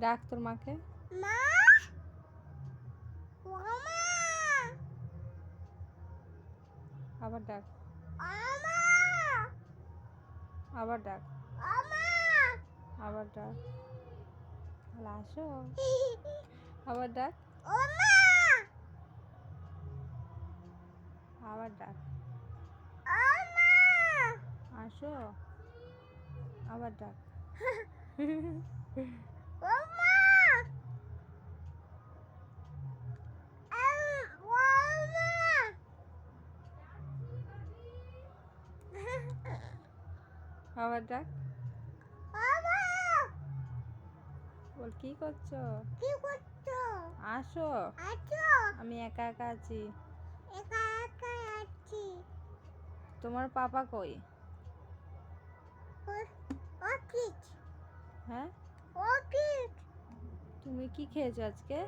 ডাক তোর মাকে। মা, ও মা, আবার ডাক, ও মা, আবার ডাক, ও মা। আবার ডাক। তাহলে আসো, আবার ডাক, ও মা, আবার ডাক, ও মা। আসো, আবার ডাক। ও মা, ও মা। আবার ডাক, ও মা, বল কি করছো? কি করছো? আসো, আছো? আমি একা একা আছি। একা একা আছি। তোমার পাপা কই? অর্কিড, হ্যাঁ, অর্কিড। তুমি কি খেয়েছো আজকে?